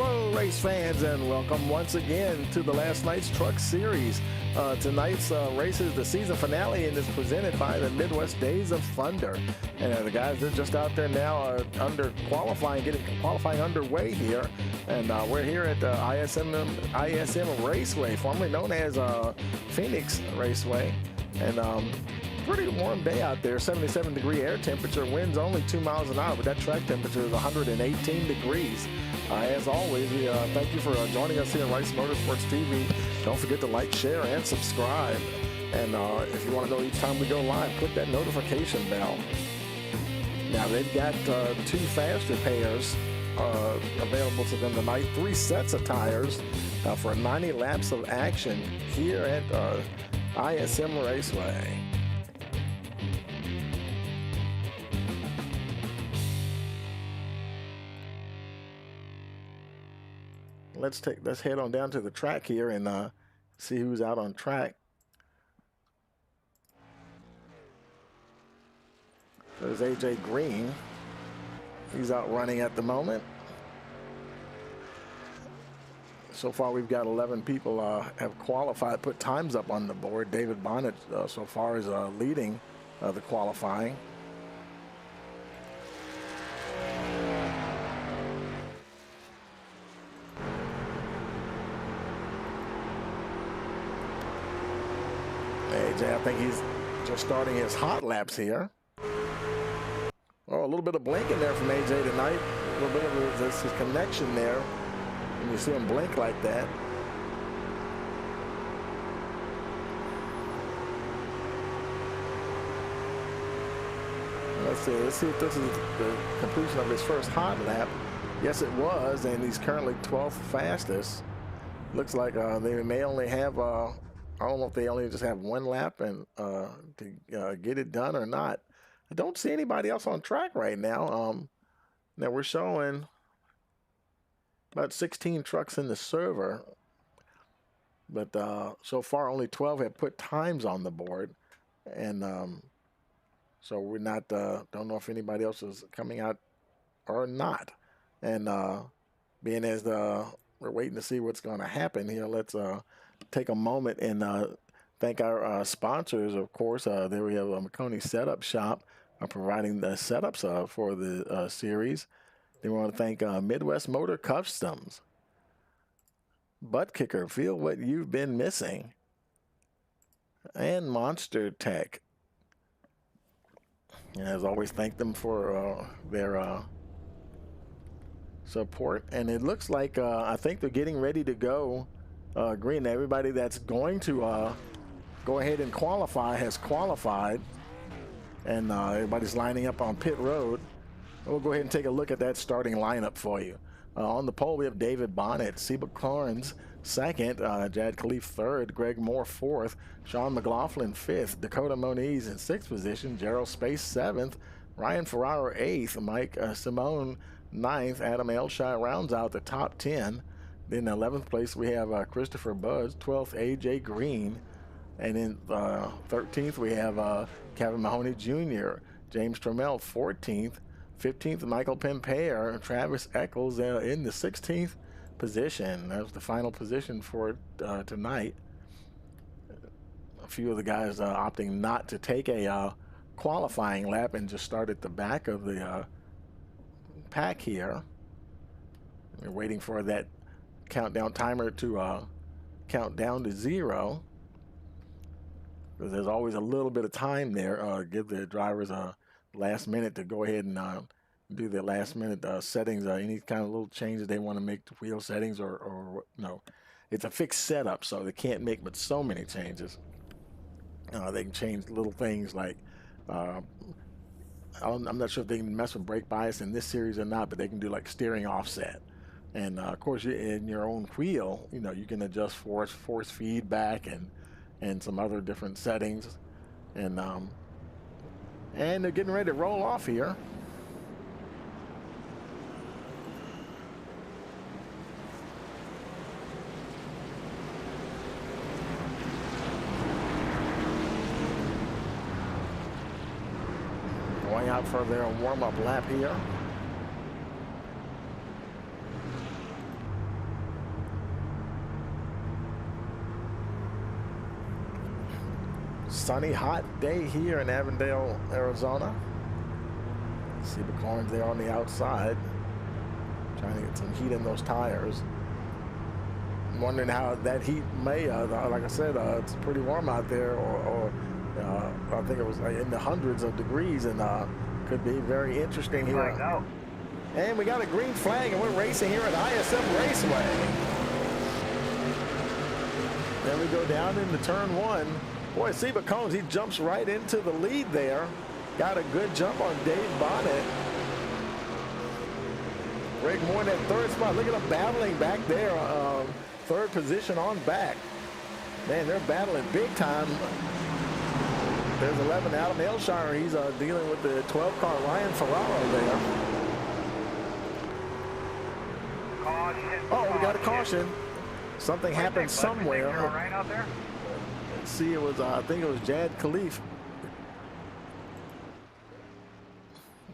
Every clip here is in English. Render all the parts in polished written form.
Hello, race fans, and welcome once again to the last night's Truck Series. Tonight's race is the season finale and is presented by the Midwest Days of Thunder. And the guys are just out there now under qualifying, getting qualifying underway here. And we're here at the ISM Raceway, formerly known as Phoenix Raceway. And pretty warm day out there, 77-degree air temperature, winds only 2 miles an hour, but that track temperature is 118 degrees. As always, we thank you for joining us here on Rice Motorsports TV. Don't forget to like, share, and subscribe. And if you want to know each time we go live, click that notification bell. Now, they've got two faster pairs available to them tonight, 3 sets of tires for 90 laps of action here at ISM Raceway. Let's head on down to the track here and see who's out on track. There's AJ Green. He's out running at the moment. So far, we've got 11 people have qualified, put times up on the board. David Bonnet so far is leading the qualifying. AJ, I think he's just starting his hot laps here. Oh, a little bit of blinking there from AJ tonight. A little bit of his connection there. And you see him blink like that. Let's see if this is the completion of his first hot lap. Yes, it was, and he's currently 12th fastest. Looks like they may only have I don't know if they only just have 1 lap and to get it done or not. I don't see anybody else on track right now. Now we're showing about 16 trucks in the server, but so far only 12 have put times on the board, and so we're not don't know if anybody else is coming out or not. And being as we're waiting to see what's going to happen here, let's take a moment and thank our sponsors. Of course, there we have a McConey Setup Shop providing the setups for the series. Then we want to thank Midwest Motor Customs, Butt Kicker, feel what you've been missing, and Monster Tech. And as always, thank them for their support. And it looks like I think they're getting ready to go green. Everybody that's going to go ahead and qualify has qualified, and everybody's lining up on pit road. We'll go ahead and take a look at that starting lineup for you. On the pole, we have David Bonnet, Seba Clarence second, Jad Khalif third, Greg Moore fourth, Sean McLaughlin fifth, Dakota Moniz in sixth position, Gerald Space seventh, Ryan Ferraro eighth, Mike Simone ninth, Adam Elshire rounds out the top 10. Then in 11th place, we have Christopher Buzz, 12th, AJ Green. And in 13th, we have Kevin Mahoney Jr., James Trammell, 14th. 15th, Michael Pempere, Travis Eccles in the 16th position. That was the final position for tonight. A few of the guys opting not to take a qualifying lap and just start at the back of the pack here. We're waiting for that countdown timer to count down to 0. There's always a little bit of time there. Give the drivers a last minute to go ahead and do their last minute settings, any kind of little changes they want to make to wheel settings or no. It's a fixed setup, so they can't make but so many changes. They can change little things like I'm not sure if they can mess with brake bias in this series or not, but they can do like steering offset. And of course, in your own wheel, you can adjust force feedback and some other different settings. And they're getting ready to roll off here. Going out for their warm-up lap here. sunny, hot day here in Avondale, Arizona. See the corns there on the outside, trying to get some heat in those tires. I'm wondering how that heat may, like I said, it's pretty warm out there, or I think it was in the hundreds of degrees, and could be very interesting here. And we got a green flag, and we're racing here at ISM Raceway. Then we go down into turn one. Boy, Seba Combs, he jumps right into the lead there. Got a good jump on Dave Bonnet. Greg Moore in that third spot. Look at them battling back there. Third position on back. Man, they're battling big time. There's 11, Adam Elshire. He's dealing with the 12 car Ryan Ferraro there. Caution. Oh, we got a caution. Something happened somewhere. Right out there? Let's see, it was, I think it was Jad Khalif.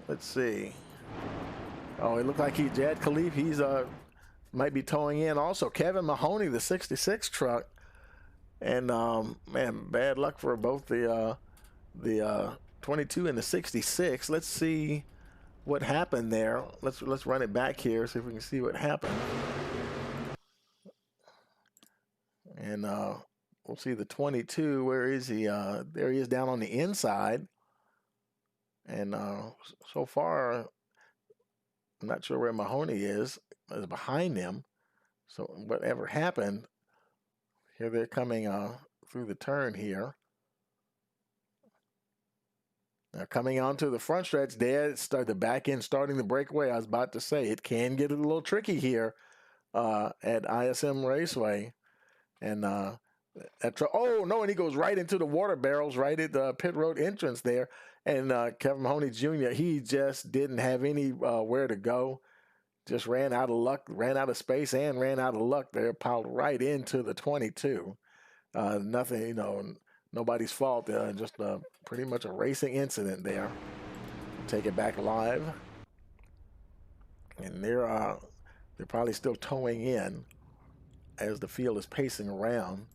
Let's see. Oh, it looked like Jad Khalif, he's might be towing in also. Kevin Mahoney, the 66 truck. And man, bad luck for both the 22 and the 66. Let's see what happened there. Let's run it back here, see if we can see what happened. And we'll see the 22. Where is he? There he is down on the inside. And so far, I'm not sure where Mahoney is behind him. So whatever happened, here they're coming through the turn here. Now coming onto the front stretch, there start the back end starting the breakaway. I was about to say it can get a little tricky here at ISM Raceway. And oh no, and he goes right into the water barrels right at the pit road entrance there. And Kevin Mahoney Jr., he just didn't have anywhere to go. Just ran out of luck, ran out of space, and ran out of luck there. Piled right into the 22. Nothing, nobody's fault. Just pretty much a racing incident there. Take it back live. And they're probably still towing in as the field is pacing around.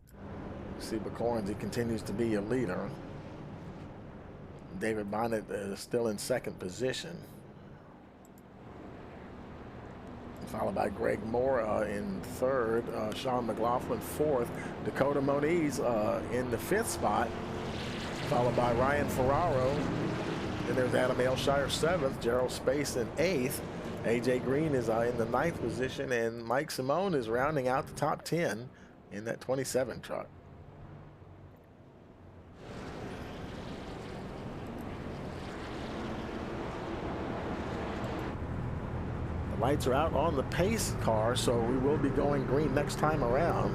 Seba Corns, he continues to be a leader. David Bonnet is still in second position, followed by Greg Moore in third, Sean McLaughlin fourth, Dakota Moniz in the fifth spot, followed by Ryan Ferraro. Then there's Adam Elshire seventh, Gerald Space in eighth. AJ Green is in the ninth position, and Mike Simone is rounding out the top 10 in that 27 truck. The lights are out on the pace car, so we will be going green next time around.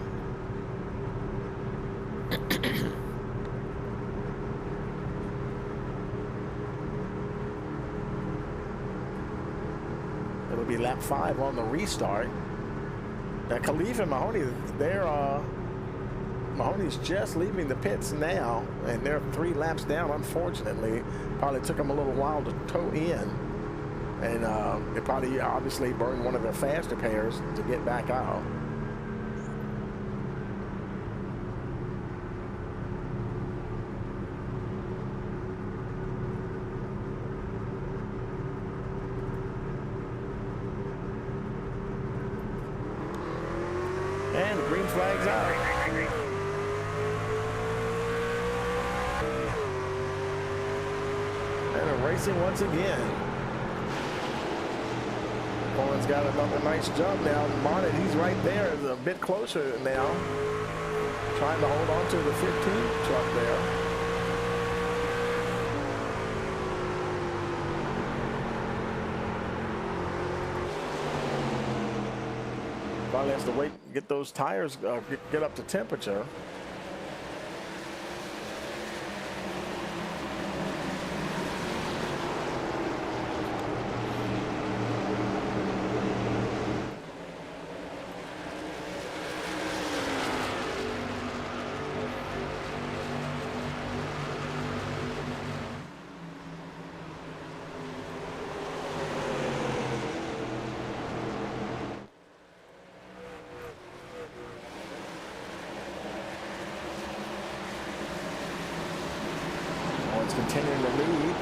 It'll be lap 5 on the restart. Now Khalif and Mahoney, Mahoney's just leaving the pits now, and they're 3 laps down, unfortunately. Probably took them a little while to tow in, and they probably obviously burned one of their faster pairs to get back out. And the green flag's out. And they're racing once again. Colin's got another nice jump now. Bonnet, he's right there, is a bit closer now. Trying to hold on to the 15 truck there. Probably has to wait, get those tires, get up to temperature. continuing to lead.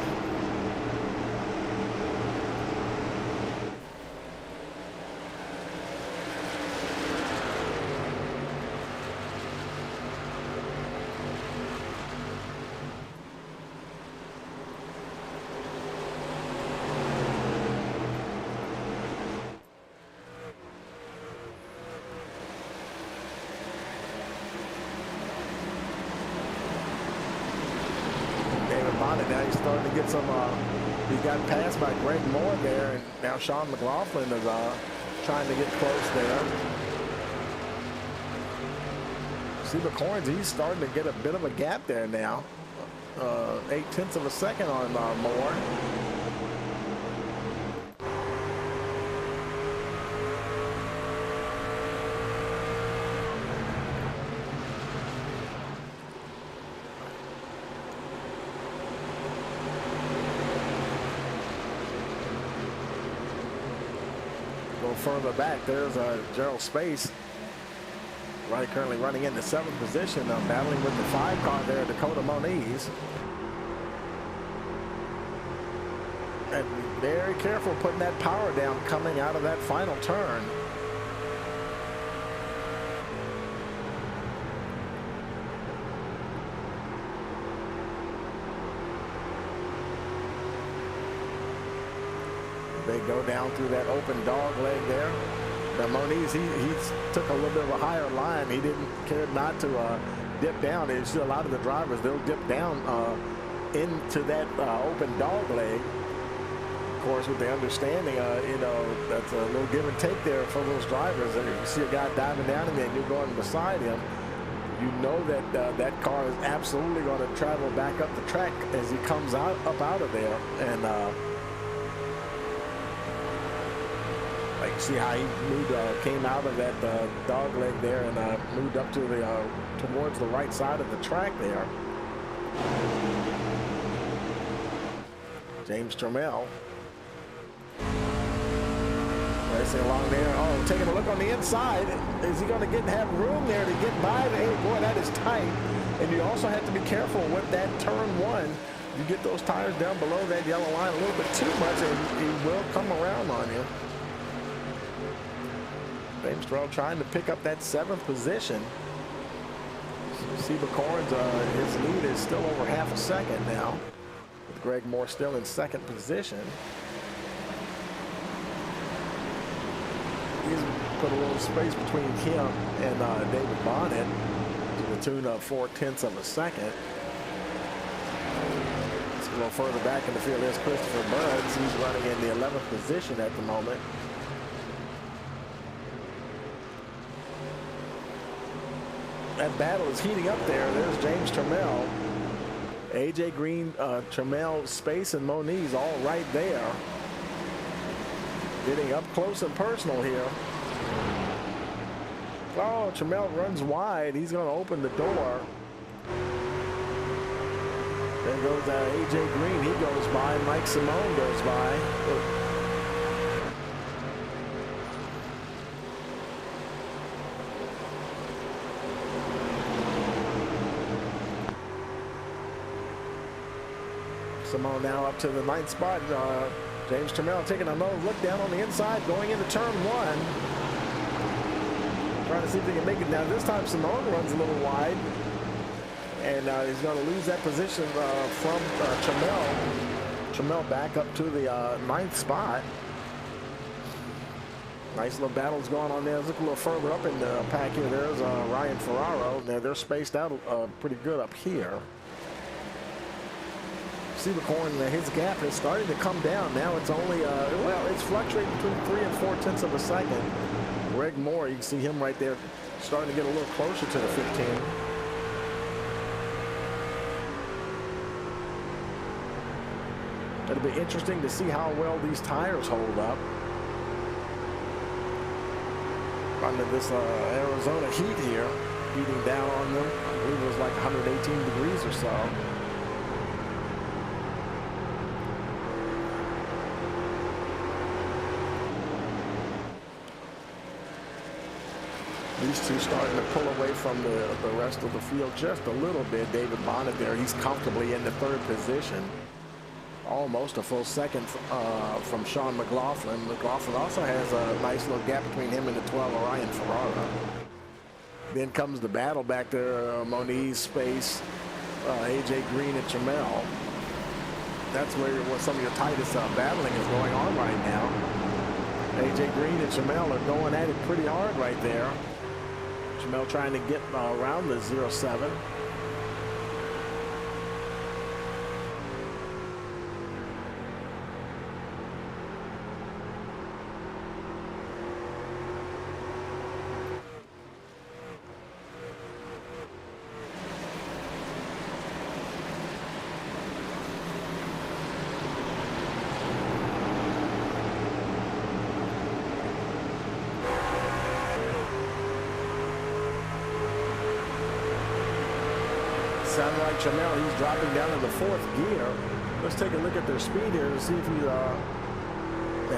Now he's starting to get some, he got passed by Greg Moore there, and now Sean McLaughlin is trying to get close there. See McCorns, he's starting to get a bit of a gap there now. 0.8 of a second on Moore. Further back, there's Gerald Space, currently running in the 7th position, battling with the 5 car there, Dakota Moniz. And be very careful putting that power down coming out of that final turn. They go down through that open dog leg there. Now Moniz, he took a little bit of a higher line. He didn't care not to dip down. You see a lot of the drivers, they'll dip down into that open dog leg. Of course, with the understanding, you know, that's a little give and take there for those drivers. And if you see a guy diving down in there and you're going beside him, you know that that car is absolutely going to travel back up the track as he comes up out of there. And like, see how he moved, came out of that dog leg there and moved up to the towards the right side of the track there. James Trammell racing along there. Oh, taking a look on the inside. Is he going to have room there to get by? Hey, boy, that is tight. And you also have to be careful with that turn 1. You get those tires down below that yellow line a little bit too much, and he will come around on you. James Trammell trying to pick up that 7th position. See McCorns, his lead is still over half a second now, with Greg Moore still in 2nd position. He's put a little space between him and David Bonnet to the tune of 0.4 of a second. Let's go a little further back in the field. There's Christopher Buds. He's running in the 11th position at the moment. That battle is heating up there. There's James Trammell, AJ Green, Trammell, Space, and Moniz all right there. Getting up close and personal here. Oh, Trammell runs wide. He's going to open the door. There goes AJ Green. He goes by. Mike Simone goes by. Simone now up to the 9th spot. James Trammell taking another look down on the inside, going into turn 1. Trying to see if he can make it. Now this time Simone runs a little wide, and he's going to lose that position from Trammell. Trammell back up to the 9th spot. Nice little battles going on there. Let's look a little further up in the pack here. There's Ryan Ferraro. They're spaced out pretty good up here. See McCorn, his gap is starting to come down. Now it's only, well, it's fluctuating between 3 and 0.4 of a second. Greg Moore, you can see him right there, starting to get a little closer to the 15. It'll be interesting to see how well these tires hold up under this Arizona heat here, beating down on them. I believe it was like 118 degrees or so. These two starting to pull away from the rest of the field just a little bit. David Bonnet there, he's comfortably in the third position. Almost a full second from Sean McLaughlin. McLaughlin also has a nice little gap between him and the 12 Orion Ferrara. Then comes the battle back there, Moniz, Space, AJ Green, and Jamel. That's where some of your tightest battling is going on right now. AJ Green and Jamel are going at it pretty hard right there. Jamel trying to get around the 07. Sound like Jamel, he's dropping down to the 4th gear. Let's take a look at their speed here to see if he, yeah,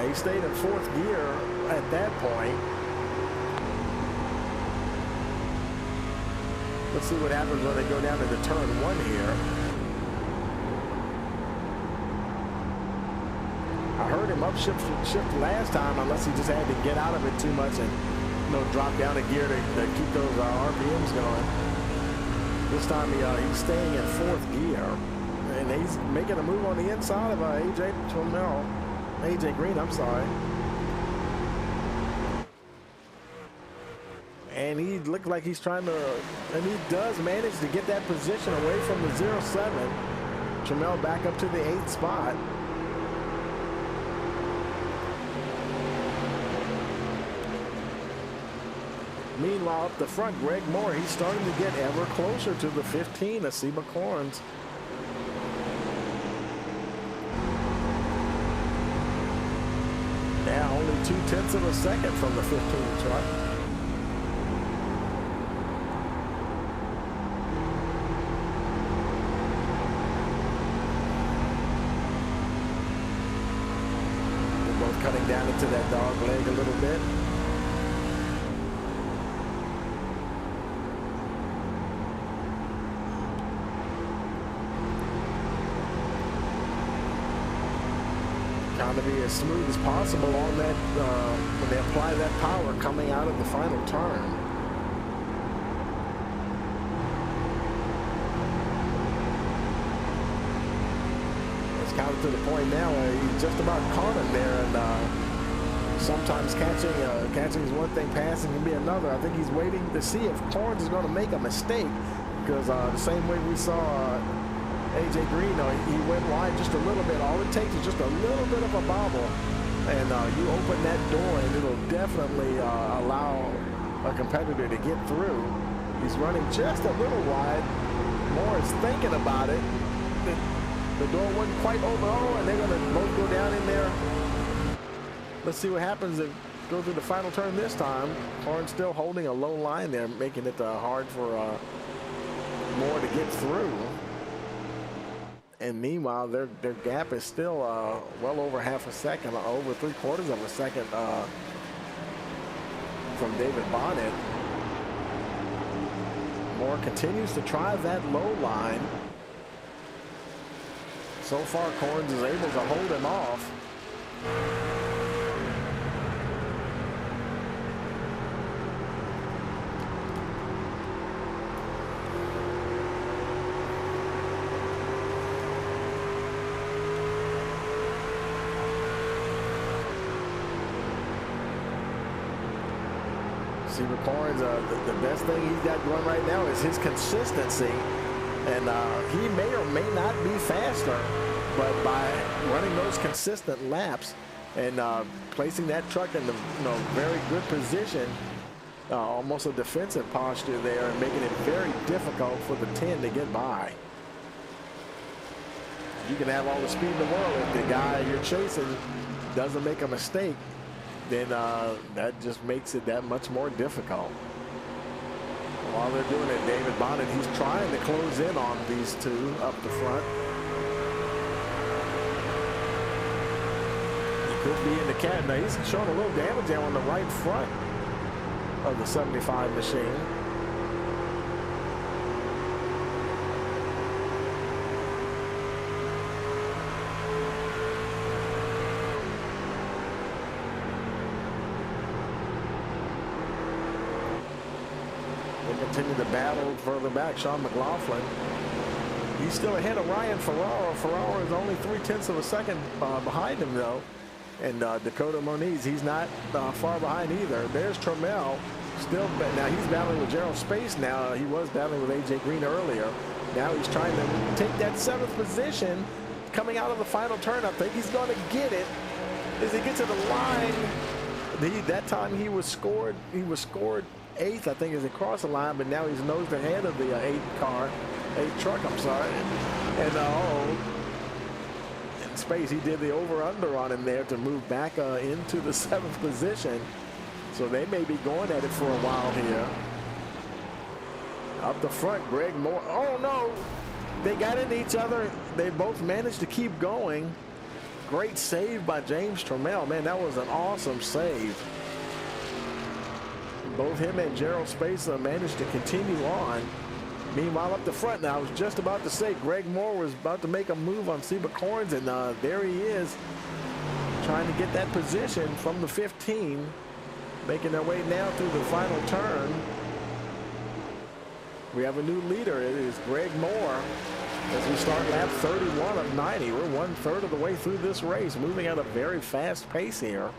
he stayed in 4th gear at that point. Let's see what happens when they go down into turn 1 here. I heard him upshift last time, unless he just had to get out of it too much and, you know, drop down a gear to keep those RPMs going. This time he's staying in 4th gear, and he's making a move on the inside of AJ Green, I'm sorry. And he looked like he's trying to, and he does manage to get that position away from the 07. Jamel back up to the 8th spot. Meanwhile, up the front, Greg Moore, he's starting to get ever closer to the 15 of Seba Corns. Now only 0.2 of a second from the 15 truck. They're both cutting down into that dog leg a little bit. Trying to be as smooth as possible on that when they apply that power coming out of the final turn. It's kind of to the point now where he's just about caught him there, and sometimes catching is one thing, passing can be another. I think he's waiting to see if Corns is going to make a mistake, because the same way we saw AJ Green, he went wide just a little bit. All it takes is just a little bit of a bobble, and you open that door, and it'll definitely allow a competitor to get through. He's running just a little wide. Moore is thinking about it. The door wasn't quite open, and they're going to both go down in there. Let's see what happens if go through the final turn this time. Horn still holding a low line there, making it hard for Moore to get through. And meanwhile, their gap is still well over half a second, over 3/4 of a second from David Bonnet. Moore continues to try that low line. So far, Corns is able to hold him off. Seba Corns, the best thing he's got going right now is his consistency, and he may or may not be faster, but by running those consistent laps and placing that truck in the very good position, almost a defensive posture there, and making it very difficult for the 10 to get by. You can have all the speed in the world, if the guy you're chasing doesn't make a mistake, then that just makes it that much more difficult. While they're doing it, David Bonnet, he's trying to close in on these two up the front. He could be in the cat. Now he's showing a little damage there on the right front. of the 75 machine. Continue to battle further back. Sean McLaughlin, he's still ahead of Ryan Ferraro. Ferraro is only 0.3 of a second behind him, though. And Dakota Moniz, he's not far behind either. There's Trammell, still, now he's battling with Gerald Space now. He was battling with AJ Green earlier. Now he's trying to take that 7th position coming out of the final turn. I think he's going to get it as he gets to the line. That time he was scored 8th, I think, as he crossed the line, but now he's nosed ahead of the 8th truck, I'm sorry. And in Space, he did the over-under on him there to move back into the 7th position. So they may be going at it for a while here. Up the front, Greg Moore. Oh, no. They got into each other. They both managed to keep going. Great save by James Trammell. Man, that was an awesome save. Both him and Gerald Spacer managed to continue on. Meanwhile, up the front now, I was just about to say Greg Moore was about to make a move on Seba Corns, and there he is trying to get that position from the 15, making their way now through the final turn. We have a new leader. It is Greg Moore as we start lap 31 of 90. We're 1/3 of the way through this race, moving at a very fast pace here.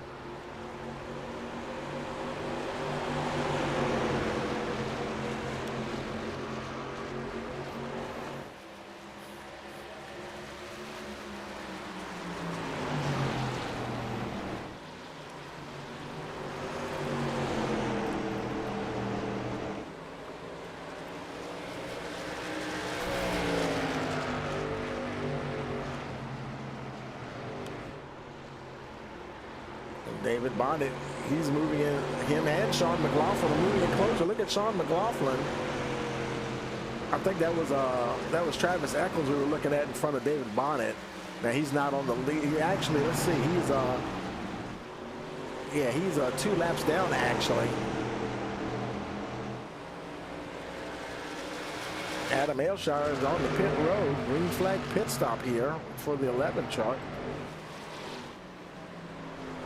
David Bonnet, he's moving in. Him and Sean McLaughlin are moving in closer. Look at Sean McLaughlin. I think that was Travis Eccles we were looking at in front of David Bonnet. Now he's not on the lead. He actually, let's see, he's 2 laps down actually. Adam Aylshire is on the pit road. Green flag pit stop here for the 11 truck.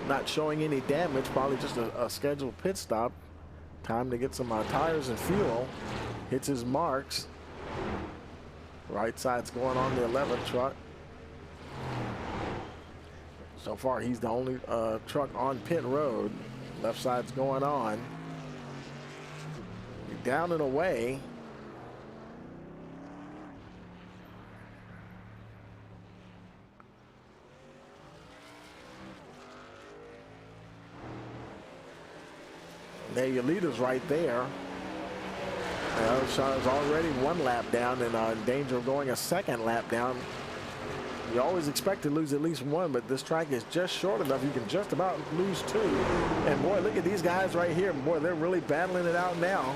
Not showing any damage, probably just a scheduled pit stop. Time to get some tires and fuel. Hits his marks. Right side's going on the 11 truck. So far, he's the only truck on pit road. Left side's going on. Down and away. There, your leader's right there. Shaw's already 1 lap down and in danger of going a 2nd lap down. You always expect to lose at least 1, but this track is just short enough. You can just about lose 2. And boy, look at these guys right here. Boy, they're really battling it out now.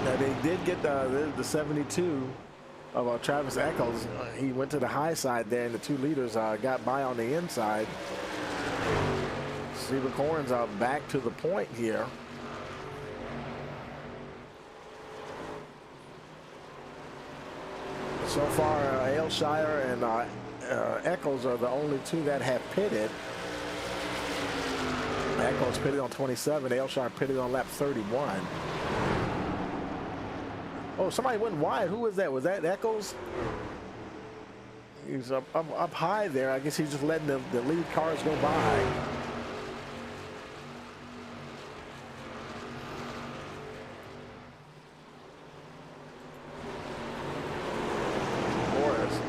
Now they did get the 72. Of Travis Eccles. He went to the high side there, and the 2 leaders got by on the inside. Stephen Corns back to the point here. So far, Aylshire and Eccles are the only 2 that have pitted. Eccles pitted on 27. Aylshire pitted on lap 31. Oh, somebody went wide. Who was that? Was that Eccles? He's up high there. I guess he's just letting the lead cars go by.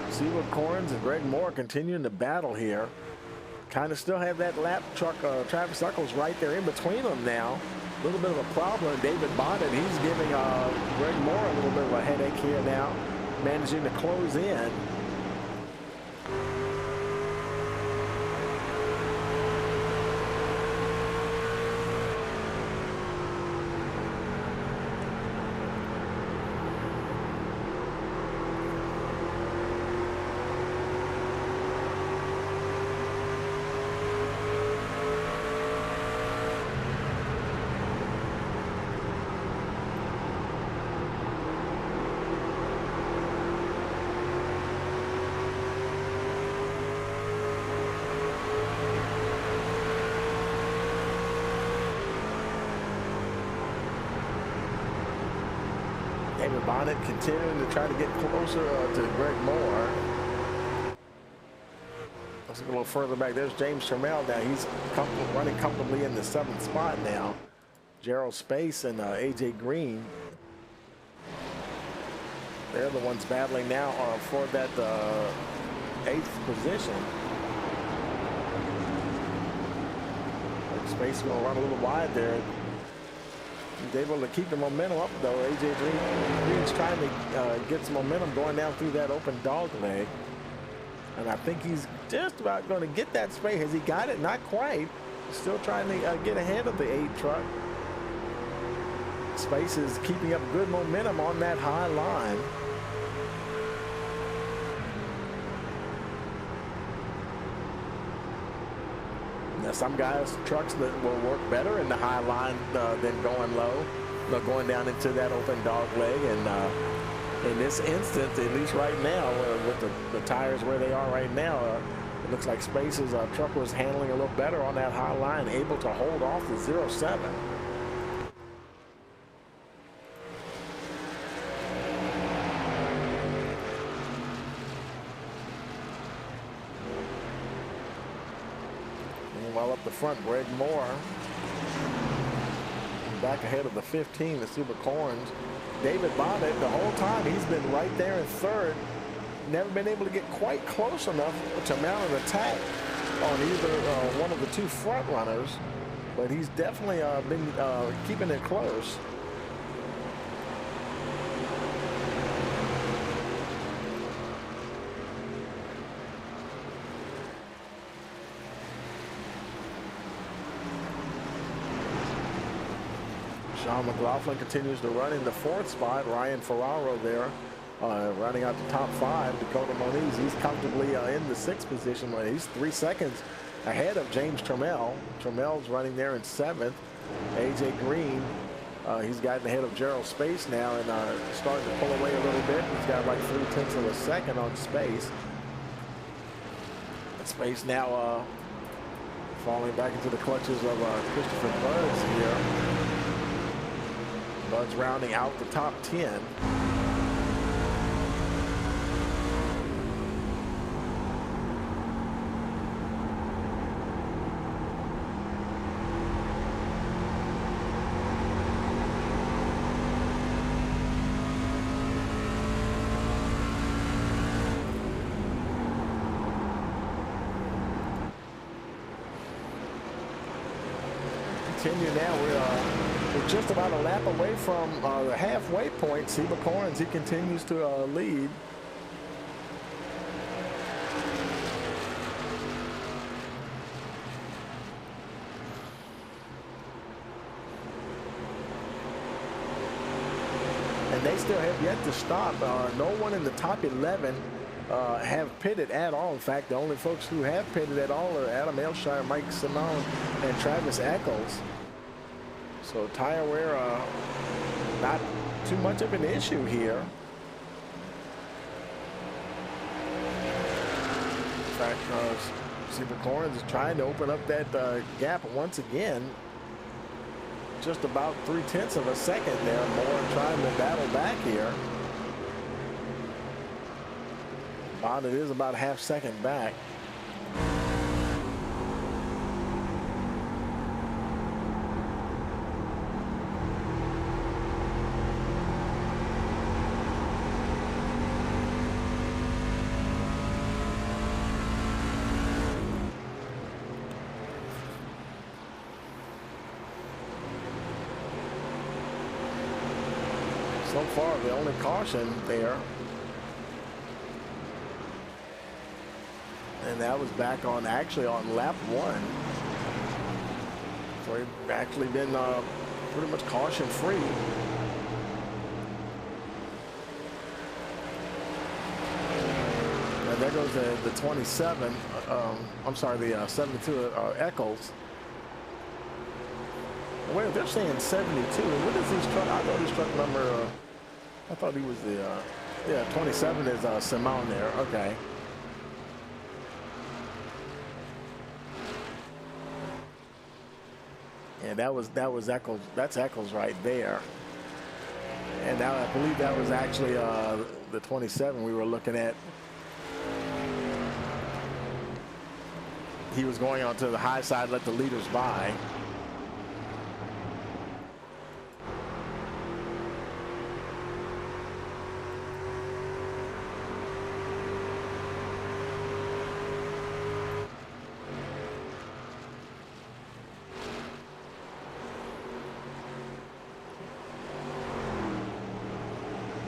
Seba Corns and Greg Moore continuing to battle here. Kind of still have that lap truck, Travis Eccles right there in between them now. A little bit of a problem. David Bonnet, he's giving Greg Moore a little bit of a headache here now, managing to close in. David Bonnet continuing to try to get closer to Greg Moore. Let's go a little further back. There's James Trammell now. He's running comfortably in the 7th spot now. Gerald Space and AJ Green. They're the ones battling now for that 8th position. Space going to run a little wide there. He's able to keep the momentum up, though. AJ Green's trying to get some momentum going down through that open dog leg. And I think he's just about going to get that space. Has he got it? Not quite. Still trying to get ahead of the 8 truck. Space is keeping up good momentum on that high line. Now, some guys, trucks that will work better in the high line than going low, going down into that open dog leg. And in this instance, at least right now, with the tires where they are right now, it looks like Space's truck was handling a little better on that high line, able to hold off the 0-7. Meanwhile, up the front, Greg Moore back ahead of the 15, the Super Corns. David Bonnet, the whole time, he's been right there in 3rd. Never been able to get quite close enough to mount an attack on either one of the 2 front runners, but he's definitely been keeping it close. Sean McLaughlin continues to run in the 4th spot. Ryan Ferraro there running out the top 5. Dakota Moniz, he's comfortably in the 6th position. He's 3 seconds ahead of James Trammell. Trammell's running there in 7th. AJ Green, he's gotten ahead of Gerald Space now and starting to pull away a little bit. He's got like 0.3 of a second on Space. Space now falling back into the clutches of Christopher Budds here. Bud's rounding out the top 10. Continue now. We're just about a lap away from the halfway point. Seba Corns, he continues to lead. And they still have yet to stop. No one in the top 11 have pitted at all. In fact, the only folks who have pitted at all are Adam Elshire, Mike Simone, and Travis Eccles. So tire wear, not too much of an issue here. In fact, Seba Corns is trying to open up that gap once again. Just about 0.3 of a second there. Moore trying to battle back here. Bonnet is about half second back. So far, the only caution there. And that was back on, actually on lap 1. So he's actually been pretty much caution free. And there goes the 27, I'm sorry, the 72 Eccles. Wait, they're saying 72. What is his truck? I thought his truck number, I thought he was the, yeah, 27 is Simone there. Okay. And that was Eccles. That's Eccles right there. And now I believe that was actually the 27 we were looking at. He was going onto the high side, let the leaders by.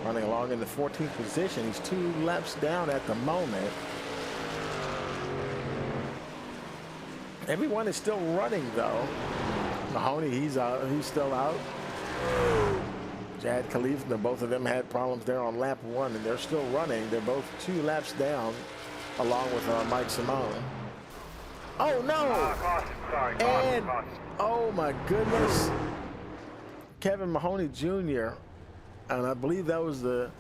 Running along in the 14th position. He's 2 laps down at the moment. Everyone is still running though. Mahoney, he's still out. Jad Khalif, both of them had problems there on lap 1, and they're still running. They're both 2 laps down, along with Mike Simone. Oh no! And oh my goodness, Kevin Mahoney Jr. And I believe that was the,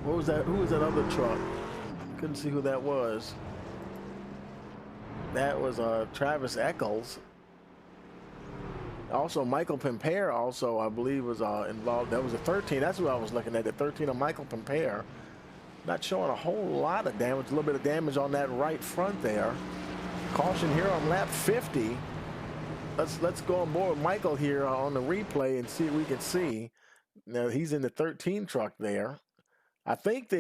what was that? Who was that other truck? Couldn't see who that was. That was Travis Eccles. Also, Michael Pimpere also, I believe, was involved. That was a 13. That's what I was looking at, the 13 of Michael Pimpere. Not showing a whole lot of damage. A little bit of damage on that right front there. Caution here on lap 50. Let's go on board with Michael here on the replay and see what we can see. Now, he's in the 13 truck there. I think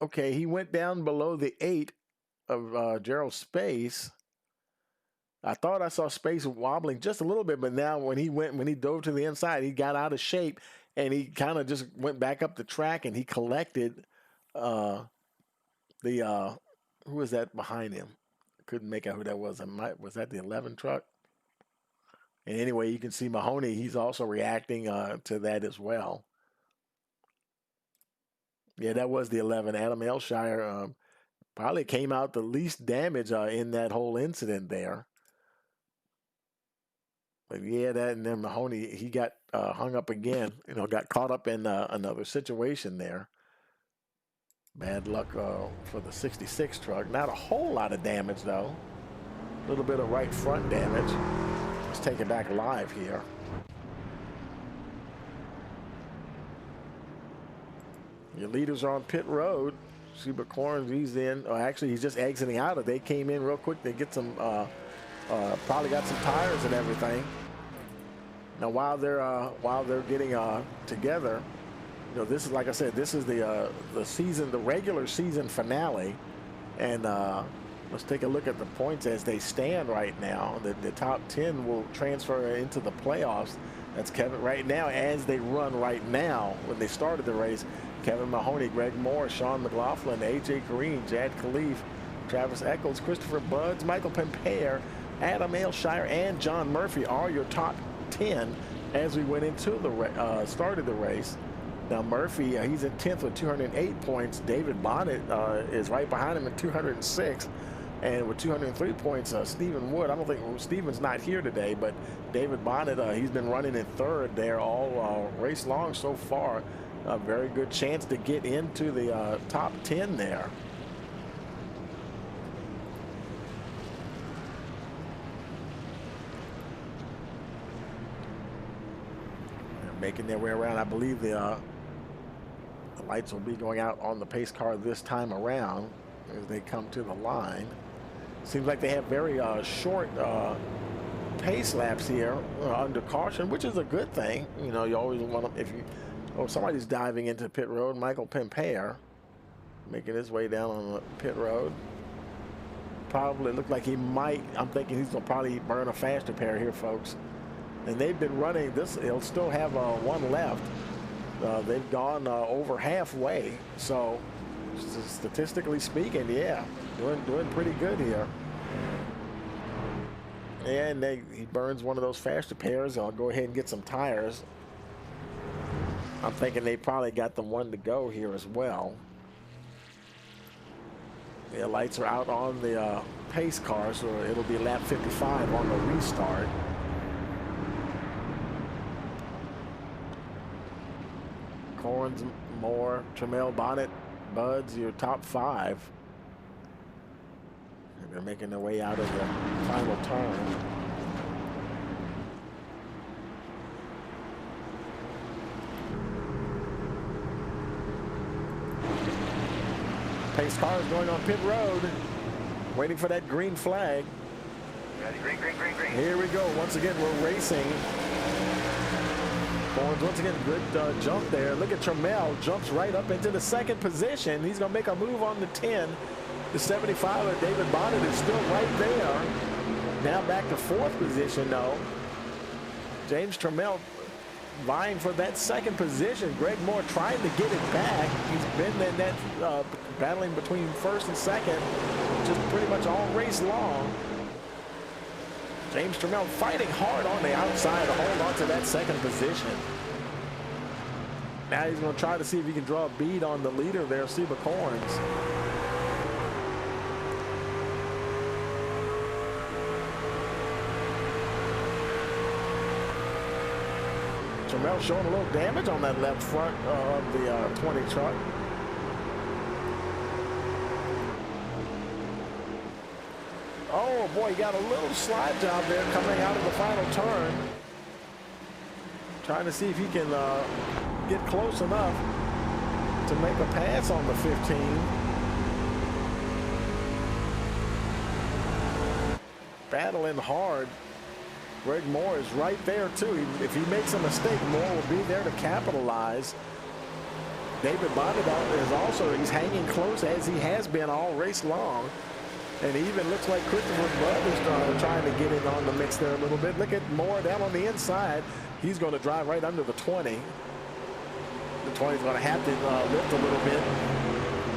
okay, he went down below the 8 of Gerald Space. I thought I saw Space wobbling just a little bit, but now when he dove to the inside, he got out of shape and he kind of just went back up the track and he collected who was that behind him? Couldn't make out who that was. Was that the 11 truck? And anyway, you can see Mahoney, he's also reacting to that as well. Yeah, that was the 11. Adam Elshire probably came out the least damage in that whole incident there. But yeah, that, and then Mahoney, he got hung up again, got caught up in another situation there. Bad luck for the 66 truck. Not a whole lot of damage, though. A little bit of right front damage. Let's take it back live here. Your leaders are on pit road. Super Corns, he's in. Oh, actually, he's just exiting out of. They came in real quick. They get some, probably got some tires and everything. Now, while they're getting together, this is, like I said, this is the regular season finale, and let's take a look at the points as they stand right now. The top 10 will transfer into the playoffs. That's Kevin right now as they run right now. When they started the race, Kevin Mahoney, Greg Moore, Sean McLaughlin, AJ Green, Jad Khalif, Travis Eccles, Christopher Buds, Michael Pimpere, Adam Ailshire, and John Murphy are your top 10 as we went into the started the race. Now Murphy, he's in 10th with 208 points. David Bonnet is right behind him at 206. And with 203 points, Stephen Wood, I don't think Stephen's not here today, but David Bonnet, he's been running in 3rd there all race long so far. A very good chance to get into the top 10 there. They're making their way around. I believe the lights will be going out on the pace car this time around as they come to the line. Seems like they have very short pace laps here under caution, which is a good thing. You always want them if somebody's diving into pit road. Michael Pimpere making his way down on the pit road. Probably looked like he might. I'm thinking he's gonna probably burn a faster pair here, folks. And they've been running this. He'll still have one left. They've gone over halfway. So statistically speaking, yeah, doing pretty good here. And he burns one of those faster pairs. I'll go ahead and get some tires. I'm thinking they probably got the one to go here as well. The lights are out on the pace car, so it'll be lap 55 on the restart. Corns, Moore, Tramiel, Bonnet, Buds, your top 5. And they're making their way out of the final turn. Pace car is going on pit road, waiting for that green flag. Ready, green, green, green, green. Here we go. Once again, we're racing. Barnes, once again, good jump there. Look at Trammell, jumps right up into the second position. He's going to make a move on the 10. The 75 of David Bonnet is still right there. Now back to fourth position, though. James Trammell vying for that second position. Greg Moore trying to get it back. He's been in that battling between first and second just pretty much all race long. James Trammell fighting hard on the outside to hold on to that second position. Now he's going to try to see if he can draw a bead on the leader there, Seba Corns. Trammell showing a little damage on that left front of the 20 truck. Oh boy, he got a little slide job there coming out of the final turn. Trying to see if he can get close enough to make a pass on the 15. Battling hard. Greg Moore is right there too. If he makes a mistake, Moore will be there to capitalize. David Bonnet is also, he's hanging close as he has been all race long. And it even looks like Christopher Budd is trying to get in on the mix there a little bit. Look at Moore down on the inside. He's going to drive right under the 20. The 20 is going to have to lift a little bit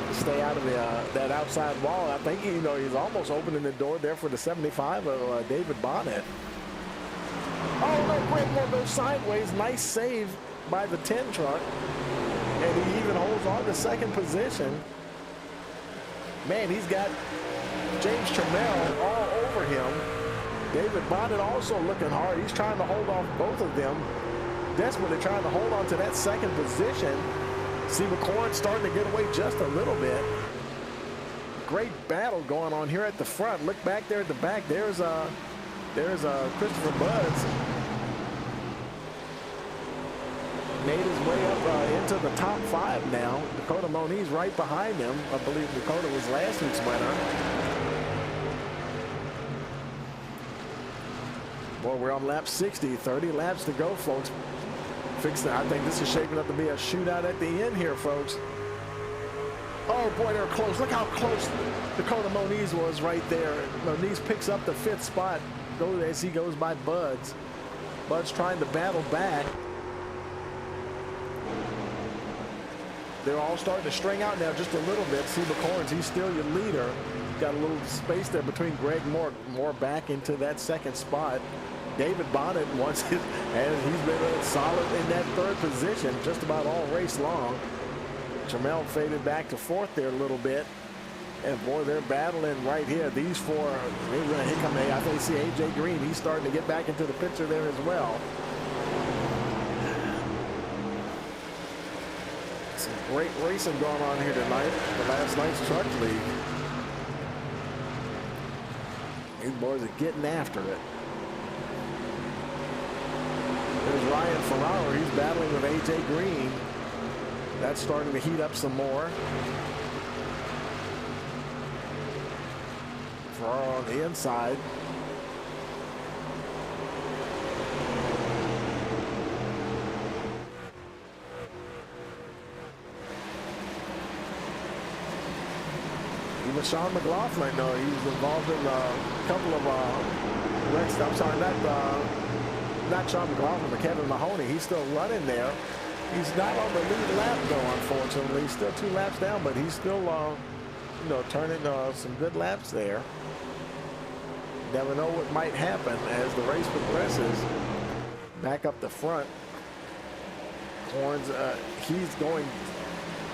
to stay out of that outside wall. I think he's almost opening the door there for the 75 of David Bonnet. Oh no, Greg Moore goes sideways. Nice save by the 10 truck. And he even holds on to second position. Man, he's got James Trammell all over him. David Bonnet also looking hard. He's trying to hold off both of them. Desperately trying to hold on to that second position. See McCorn starting to get away just a little bit. Great battle going on here at the front. Look back there at the back. There's Christopher Budds. Made his way up into the top 5 now. Dakota Moniz right behind him. I believe Dakota was last week's winner. Boy, we're on lap 60. 30 laps to go, folks. I think this is shaping up to be a shootout at the end here, folks. Oh, boy, they're close. Look how close Dakota Moniz was right there. Moniz picks up the 5th spot as he goes by Budds. Budds trying to battle back. They're all starting to string out now just a little bit. Seba Corns, he's still your leader. Got a little space there between Greg Moore. Moore back into that second spot. David Bonnet wants it, and he's been solid in that third position just about all race long. Trammell faded back to fourth there a little bit. And boy, they're battling right here. These four, here come I think see AJ Green. He's starting to get back into the picture there as well. Some great racing going on here tonight. The last night's truck league. These boys are getting after it. There's Ryan Ferraro. He's battling with AJ Green. That's starting to heat up some more. Ferraro on the inside. Even Sean McLaughlin, he was involved in a couple of wrecks. I'm sorry, not Sean McLaughlin, but Kevin Mahoney. He's still running there. He's not on the lead lap, though, unfortunately. He's still 2 laps down, but he's still, turning some good laps there. Never know what might happen as the race progresses. Back up the front. Horns, he's going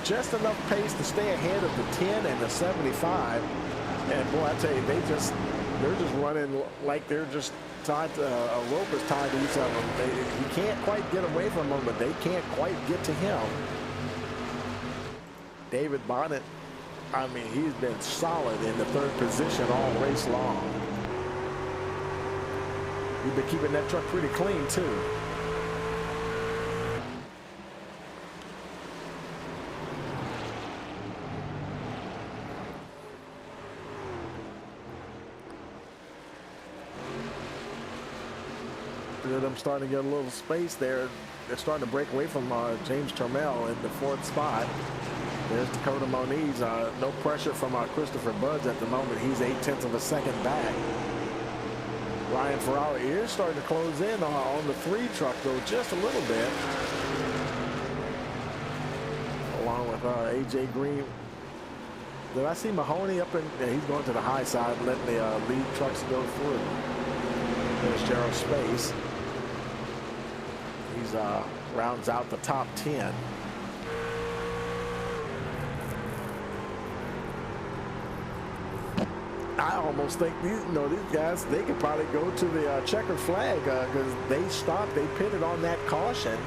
just enough pace to stay ahead of the 10 and the 75. And boy, I tell you, they're just running like they're just tied to, a rope is tied to each other. He can't quite get away from them, but they can't quite get to him. David Bonnet, I mean, he's been solid in the third position all race long. He's been keeping that truck pretty clean too. of them starting to get a little space there. They're starting to break away from James Turmel in the 4th spot. There's Dakota Moniz. No pressure from Christopher Buds at the moment. He's 0.8 of a second back. Ryan Ferraro is starting to close in on the 3 truck, though, just a little bit. Along with AJ Green. Did I see Mahoney up in? Yeah, he's going to the high side, letting the lead trucks go through. There's Gerald Space. He's rounds out the top 10. I almost think these guys, they could probably go to the checkered flag because they stopped, they pitted on that caution,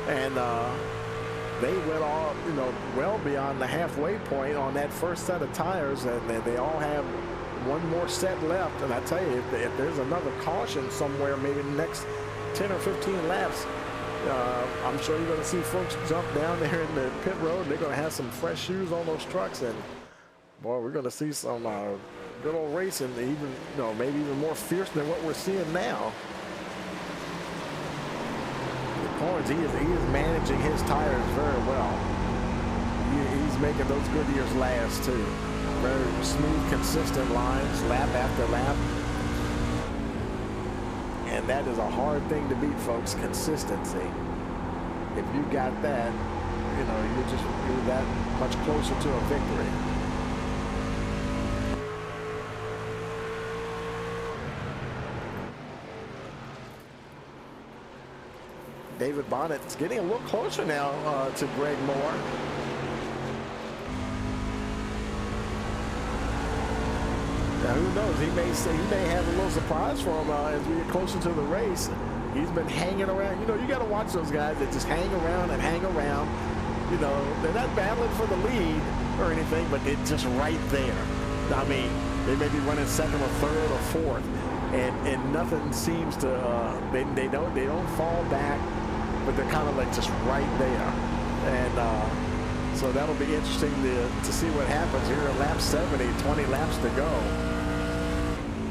and they went all, well beyond the halfway point on that first set of tires, and they all have one more set left. And I tell you, if there's another caution somewhere, maybe the next 10 or 15 laps, I'm sure you're going to see folks jump down there in the pit road. They're going to have some fresh shoes on those trucks, and boy, we're going to see some good old racing, even maybe even more fierce than what we're seeing now. Corns, he is managing his tires very well. He's making those Goodyears last too. Very smooth, consistent lines, lap after lap. And that is a hard thing to beat, folks. Consistency. If you got that, you're that much closer to a victory. David Bonnet's getting a little closer now to Greg Moore. Now who knows? He may have a little surprise for him as we get closer to the race. He's been hanging around. You got to watch those guys that just hang around and hang around. They're not battling for the lead or anything, but it's just right there. I mean, they may be running second or third or fourth, and nothing seems to. They don't fall back. But they're kind of like just right there. And so that'll be interesting to see what happens here at lap 70, 20 laps to go.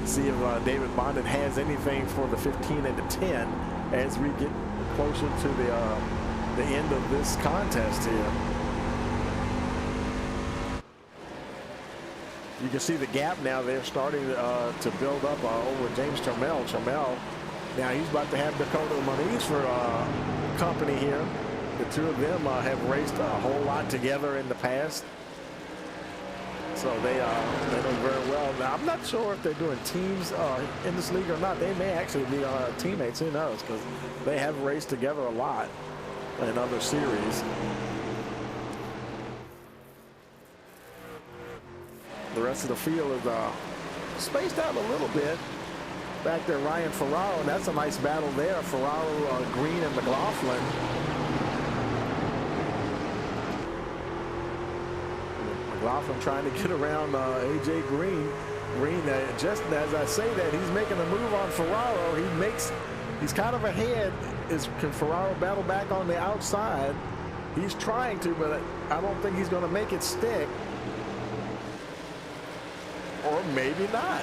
See if David Bonnet has anything for the 15 and the 10 as we get closer to the end of this contest here. You can see the gap now. They're starting to build up over James Turmel. Now he's about to have Dakota Moniz for company here. The two of them have raced a whole lot together in the past, so they know very well. Now I'm not sure if they're doing teams in this league or not. They may actually be teammates. Who knows? Because they have raced together a lot in other series. The rest of the field is spaced out a little bit. Back there, Ryan Ferraro, and that's a nice battle there. Ferraro, Green, and McLaughlin. McLaughlin trying to get around AJ Green. Green, just as I say that, he's making a move on Ferraro. He's kind of ahead. Can Ferraro battle back on the outside? He's trying to, but I don't think he's going to make it stick. Or maybe not.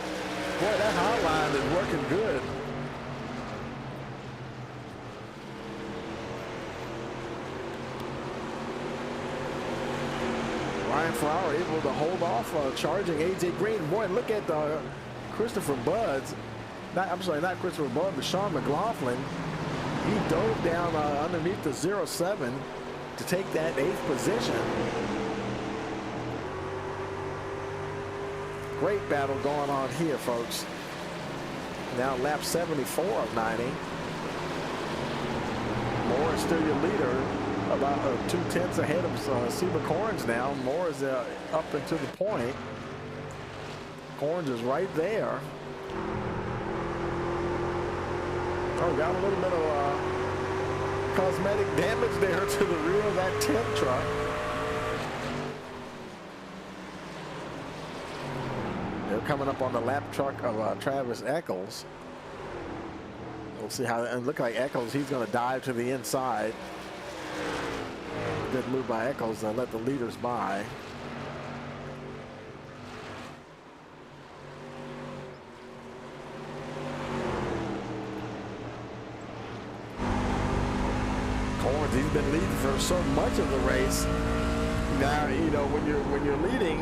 Boy, that hot line is working good. Ryan Ferraro able to hold off charging AJ Green. Boy, look at Christopher Buds. I'm sorry, not Christopher Buds, but Sean McLaughlin. He dove down underneath the 07 to take that 8th position. Great battle going on here, folks. Now lap 74 of 90. Moore is still your leader, about 2/10 ahead of Seba Corns now. Moore is up into the point. Corns is right there. Oh, got a little bit of cosmetic damage there to the rear of that 10 truck. They're coming up on the lap truck of Travis Eccles. We'll see how it looks like. Eccles, he's going to dive to the inside. Good move by Eccles to let the leaders by. for so much of the race. Now, you know, when you're leading,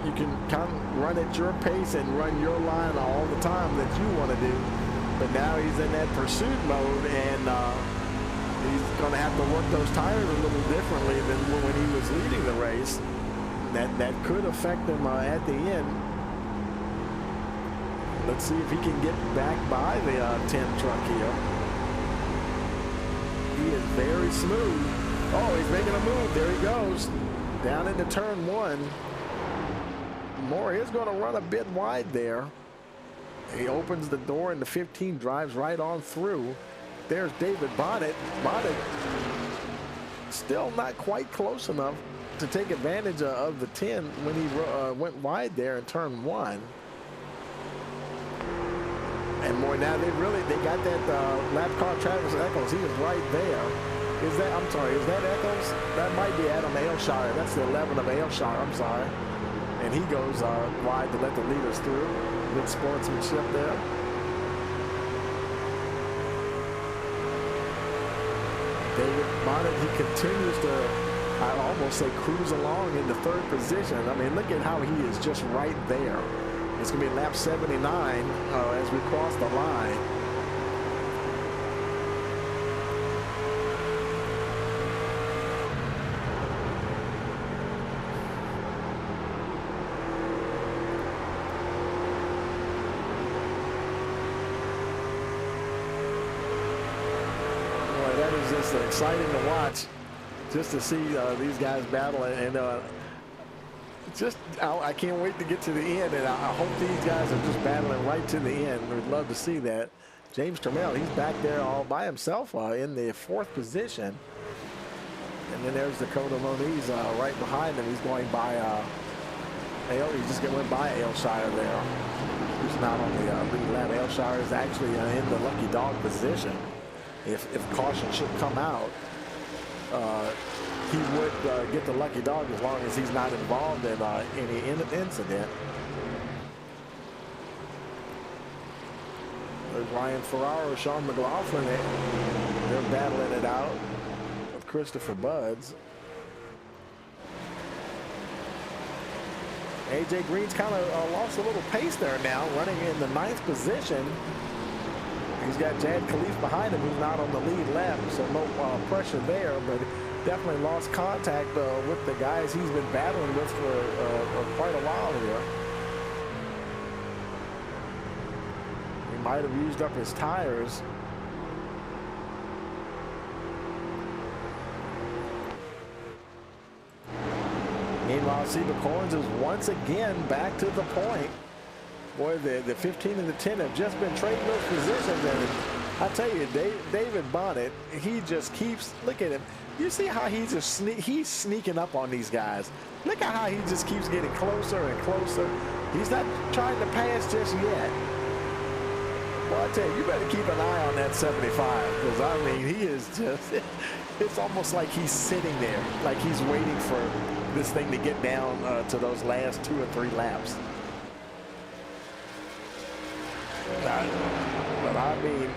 you can kind of run at your pace and run your line all the time that you want to do. But now he's in that pursuit mode, and he's going to have to work those tires a little differently than when he was leading the race. That could affect him at the end. Let's see if he can get back by the 10 truck here. He is very smooth. Oh, he's making a move. There he goes. Down into turn 1. Moore is going to run a bit wide there. He opens the door and the 15 drives right on through. There's David Bonnet. Bonnet still not quite close enough to take advantage of the 10 when he went wide there in turn 1. And more now, they got that lap car Travis Eccles. He is right there. Is that Eccles? That might be Adam Aylshire. That's the 11 of Aylshire, I'm sorry. And he goes wide to let the leaders through. Good sportsmanship there. David Bonnet, he continues to, I almost say, cruise along in the 3rd position. I mean, look at how he is just right there. It's going to be lap 79 as we cross the line. Boy, that is just exciting to watch, just to see these guys battle, and I can't wait to get to the end, and I hope these guys are just battling right to the end. We'd love to see that. James Trammell, he's back there all by himself in the 4th position. And then there's Dakota Moniz right behind him. He's going by, he just went by Aylshire there. He's not on the lead lap. Aylshire is actually in the lucky dog position. If caution should come out, he would get the lucky dog as long as he's not involved in any incident. There's Ryan Ferraro, Sean McLaughlin. They're battling it out with Christopher Buds. AJ Green's kind of lost a little pace there now, running in the 9th position. He's got Jad Khalif behind him, who's not on the lead lap, so no pressure there, but definitely lost contact with the guys he's been battling with for quite a while here. He might have used up his tires. Meanwhile, Seba Corns is once again back to the point. Boy, the 15 and the 10 have just been trading those positions, and I tell you, David Bonnet, he just keeps, look at him. You see how he's sneaking up on these guys. Look at how he just keeps getting closer and closer. He's not trying to pass just yet. Well, I tell you, you better keep an eye on that 75, because, I mean, he is just, it's almost like he's sitting there, like he's waiting for this thing to get down to those last 2 or 3 laps. But I mean,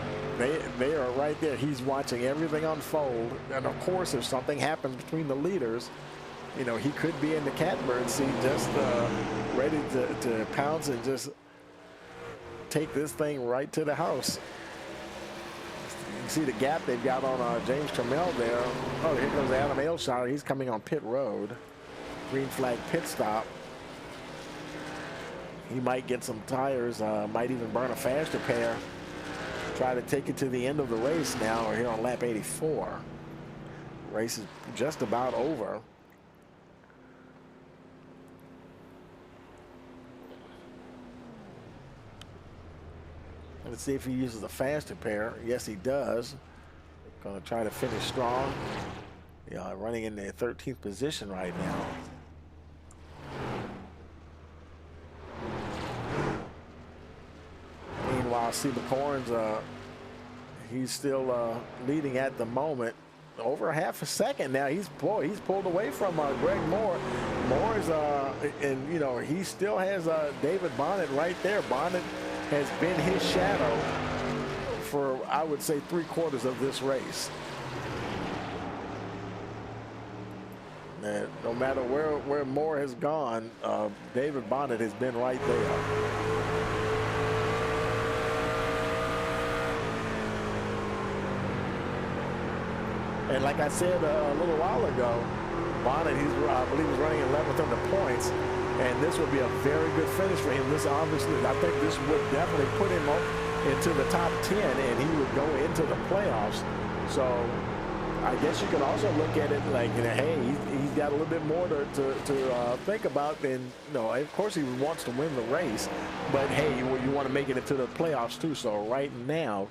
they are right there. He's watching everything unfold. And of course, if something happens between the leaders, you know, he could be in the catbird seat, just ready to pounce and just take this thing right to the house. You can see the gap they've got on James Trammell there. Oh, here goes Adam Aylshire. He's coming on pit road. Green flag pit stop. He might get some tires, might even burn a faster pair. Try to take it to the end of the race now. We're here on lap 84. Race is just about over. Let's see if he uses a faster pair. Yes, he does. Going to try to finish strong. Yeah, running in the 13th position right now. Meanwhile, Seba Corns, he's still leading at the moment. Over half a second now. He's pulled away from Greg Moore. Moore's and you know, he still has David Bonnet right there. Bonnet has been his shadow for, I would say, 3/4 of this race. And no matter where Moore has gone, David Bonnet has been right there. And like I said a little while ago, Bonnet, I believe he's running 11th in the points, and this would be a very good finish for him. This obviously, I think this would definitely put him up into the top 10, and he would go into the playoffs. So I guess you could also look at it like, you know, hey, he's got a little bit more to think about than, you know, of course he wants to win the race, but hey, you want to make it into the playoffs too. So right now,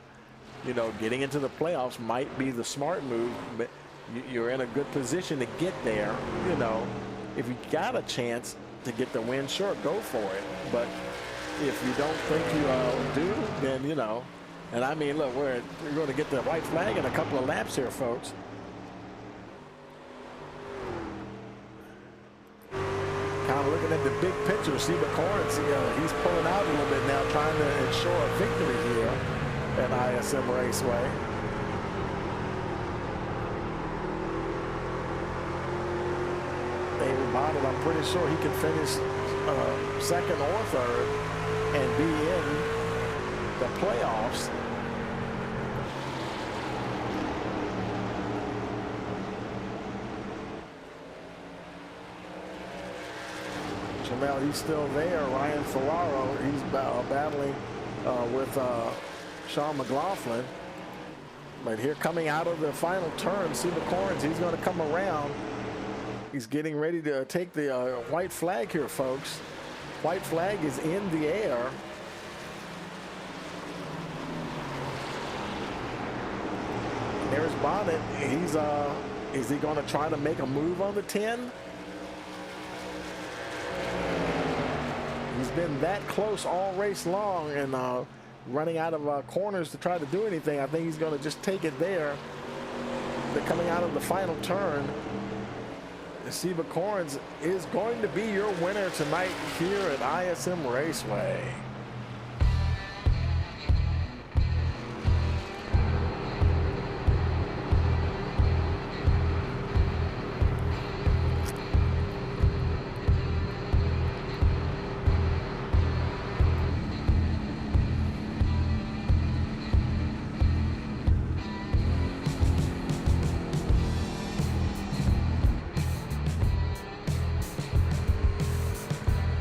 you know, getting into the playoffs might be the smart move, but you're in a good position to get there. You know, if you got a chance to get the win, sure, go for it. But if you don't think you do, then, you know, and I mean, look, we're going to get the white flag in a couple of laps here, folks. Kind of looking at the big picture, Seba Corns, you know, he's pulling out a little bit now, trying to ensure a victory here at ISM Raceway. David Bonnet, I'm pretty sure he can finish second or third and be in the playoffs. Jamel, he's still there. Ryan Ferraro, he's battling with Sean McLaughlin. But here coming out of the final turn, Seba Corns, he's going to come around. He's getting ready to take the white flag here, folks. White flag is in the air. There's Bonnet. Is he going to try to make a move on the 10? He's been that close all race long, and running out of corners to try to do anything. I think he's going to just take it there. They're coming out of the final turn. Seba Corns is going to be your winner tonight here at ISM Raceway.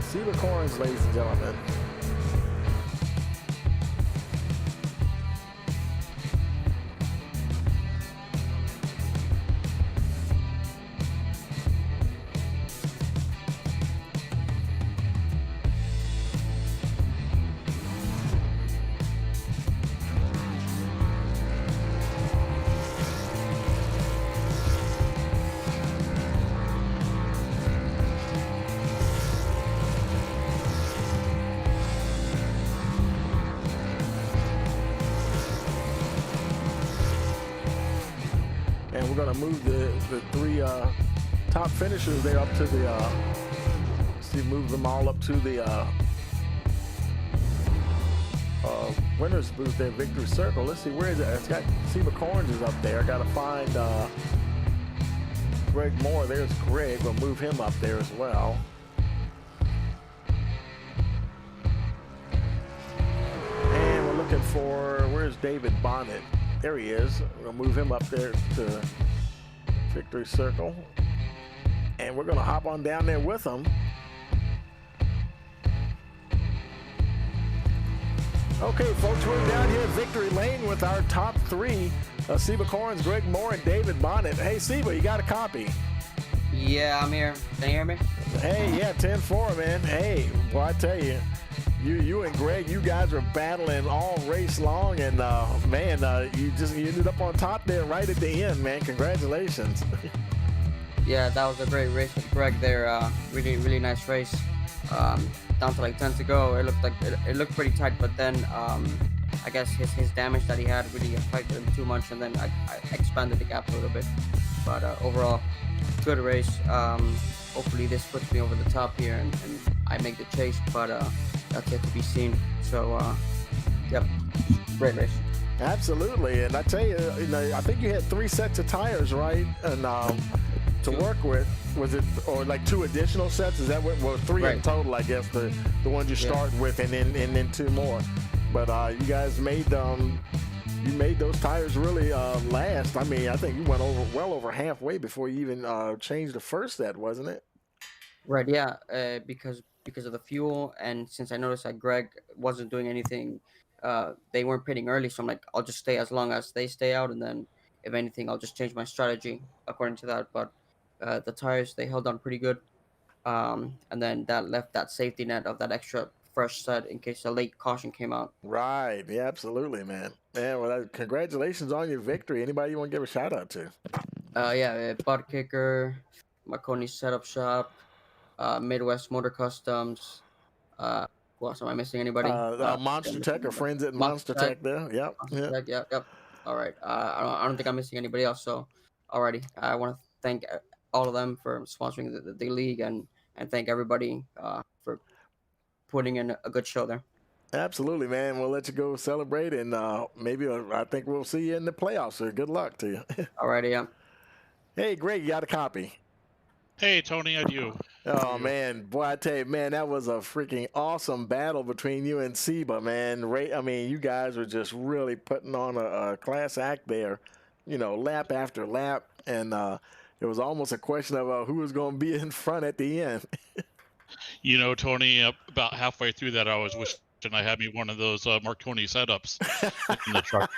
Seba Corns, ladies and gentlemen. And we're going to move the three top finishers there up to the, move them all up to the winner's booth there, victory circle. Let's see, where is it? It's got Seba Corns is up there. I got to find Greg Moore. There's Greg. We'll move him up there as well. And we're looking for, where's David Bonnet? There he is. We'll move him up there to victory circle. And we're going to hop on down there with him. Okay, folks, we're down here at Victory Lane with our top three. Seba Corns, Greg Moore, and David Bonnet. Hey, Seba, you got a copy? Yeah, I'm here. Can you hear me? Hey, yeah, 10-4, man. Hey, well, I tell you, you and Greg, you guys were battling all race long, and man, you ended up on top there right at the end, man. Congratulations. Yeah, that was a great race with Greg there. Really nice race. Down to like 10 to go. It looked pretty tight, but then I guess his damage that he had really affected him too much, and then I expanded the gap a little bit. But overall, good race. Hopefully this puts me over the top here and I make the chase, but that's yet to be seen. So yep, great race. Absolutely, and I tell you, I think you had 3 sets of tires, right? And to work with. Was it, or like 2 additional sets? Is that what? Well, 3 in Right. total, I guess. The ones you start with, and then 2 more. But you guys made those tires really last. I mean, I think you went well over halfway before you even changed the first set, wasn't it? Right, yeah, because of the fuel, and since I noticed that Greg wasn't doing anything, they weren't pitting early, so I'm like, I'll just stay as long as they stay out, and then if anything, I'll just change my strategy according to that. But the tires they held on pretty good, and then that left that safety net of that extra fresh set in case a late caution came out. Right. Yeah, absolutely, man. Man, well, congratulations on your victory. Anybody you want to give a shout out to? Yeah, butt kicker, Marconi setup shop, Midwest Motor Customs. Uh, who else am I missing? Anybody? Did I Monster miss Tech, or anybody? friends at Monster Monster Tech. Tech there. Yep. Monster Yep. Tech. Yep. Yep. All right. I don't think I'm missing anybody else. So, alrighty. I want to thank all of them for sponsoring the league, and thank everybody for putting in a good show there. Absolutely, man. We'll let you go celebrate, and maybe I think we'll see you in the playoffs, sir. Good luck to you. Alrighty. Yeah. Hey, Greg, you got a copy? Hey, Tony, I do. Oh man, boy, I tell you, man, that was a freaking awesome battle between you and Seba, man. I mean, you guys were just really putting on a class act there, lap after lap, and it was almost a question of who was going to be in front at the end. Tony, about halfway through that, I was wishing I had me one of those Marconi setups in the truck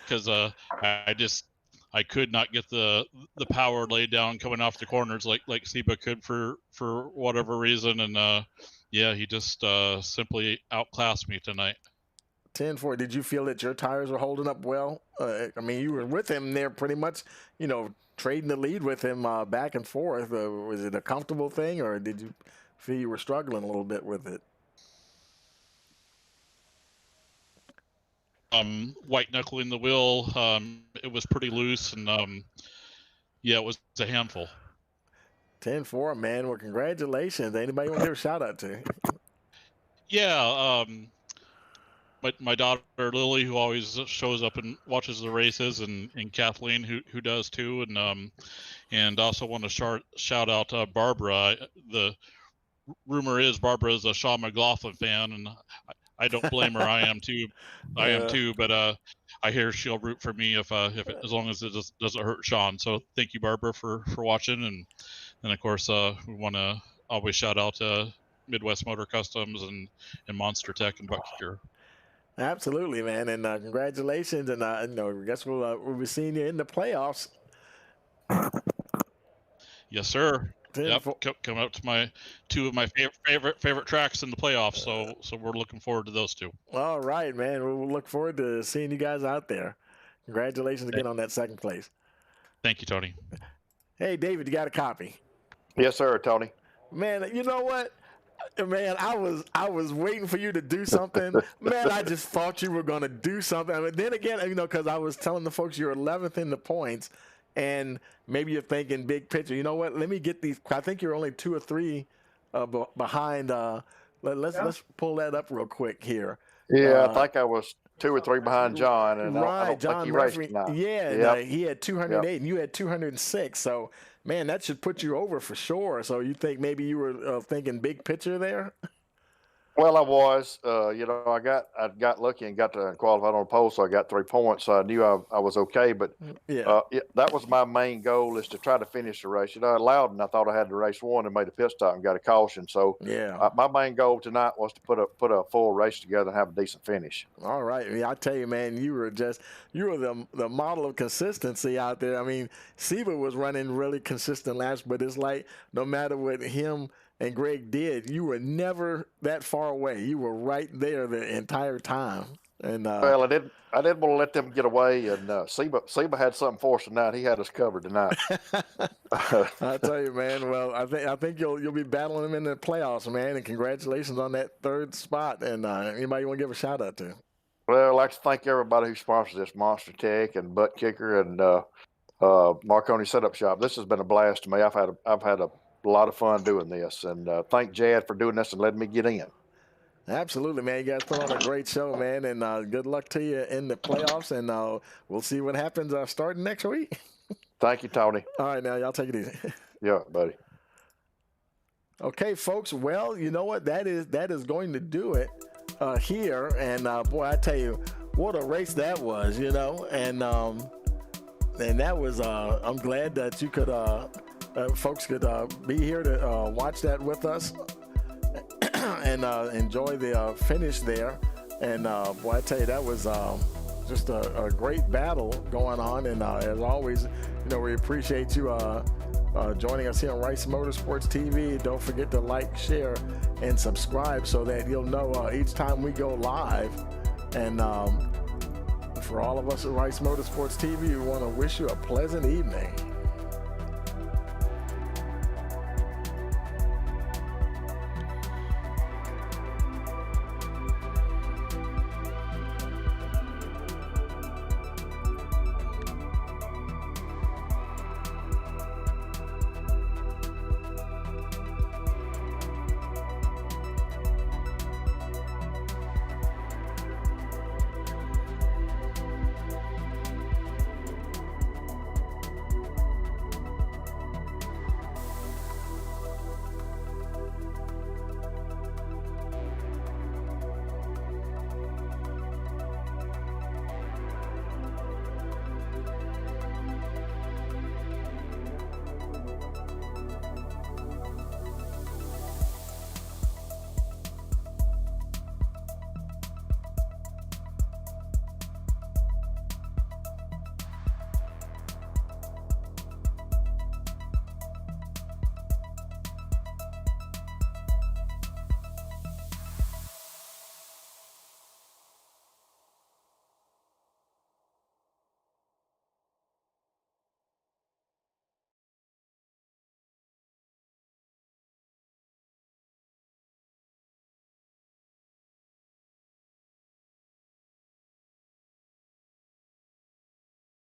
because I could not get the power laid down coming off the corners like Seba could for whatever reason, and yeah, he just simply outclassed me tonight. 10-4. Did you feel that your tires were holding up well? I mean, you were with him there pretty much, trading the lead with him back and forth. Was it a comfortable thing, or did you feel you were struggling a little bit with it? White knuckling the wheel. It was pretty loose, and yeah, it was a handful. 10-4, man. Well, congratulations. Anybody want to give a shout out to? Yeah, my daughter Lily, who always shows up and watches the races, and Kathleen, who does too, and also want to shout out Barbara. The rumor is Barbara is a Sean McLaughlin fan, and I don't blame her. I am too. But I hear she'll root for me if as long as it doesn't hurt Sean. So thank you, Barbara, for watching, and of course we want to always shout out Midwest Motor Customs and Monster Tech and Buckkicker. Absolutely, man, and congratulations, and I guess we'll be seeing you in the playoffs. Yes, sir. 10-4. Yep, coming up to two of my favorite tracks in the playoffs, so we're looking forward to those two. All right, man. We'll look forward to seeing you guys out there. Congratulations again on that second place. Thank you, Tony. Hey, David, you got a copy? Yes, sir, Tony. Man, you know what? Man, I was waiting for you to do something. Man, I just thought you were going to do something. I mean, then again, because I was telling the folks you're 11th in the points, and maybe you're thinking big picture. You know what? Let me get these. I think you're only 2 or 3 behind. Let's pull that up real quick here. Yeah, I think I was 2 or 3 behind John, and right, I don't John think he Murphy. raced tonight. Yeah, Yep. he had 208, and you had 206. So, man, that should put you over for sure. So you think maybe you were thinking big picture there? Well, I was. I got lucky and got to qualified on the pole, so I got 3 points. So I knew I was okay. But Yeah. that was my main goal, is to try to finish the race. Loudon, I thought I had the race won and made a pit stop and got a caution. So Yeah. my main goal tonight was to put a full race together and have a decent finish. All right. I mean, I tell you, man, you were the model of consistency out there. I mean, Seba was running really consistent laps, but it's like no matter what him and Greg did, you were never that far away. You were right there the entire time. And well, I didn't want to let them get away. And Seba had something for us tonight. He had us covered tonight. I tell you, man. Well, I think you'll be battling him in the playoffs, man. And congratulations on that 3rd spot. And anybody you want to give a shout out to? Well, I'd like to thank everybody who sponsors this, Monster Tech and Butt Kicker and Marconi Setup Shop. This has been a blast to me. I've had a lot of fun doing this, and thank Jad for doing this and letting me get in. Absolutely, man. You guys put on a great show, man, and good luck to you in the playoffs, and we'll see what happens starting next week. Thank you, Tony. All right, now y'all take it easy. Yeah, buddy. Okay, folks. Well, you know what? That is going to do it here. And boy, I tell you, what a race that was. You know, and that was. I'm glad that you could, folks, could be here to watch that with us and enjoy the finish there. And boy, I tell you, that was just a great battle going on. And as always, you know, we appreciate you joining us here on Rice Motorsports TV. Don't forget to like, share, and subscribe so that you'll know each time we go live. And for all of us at Rice Motorsports TV, we want to wish you a pleasant evening.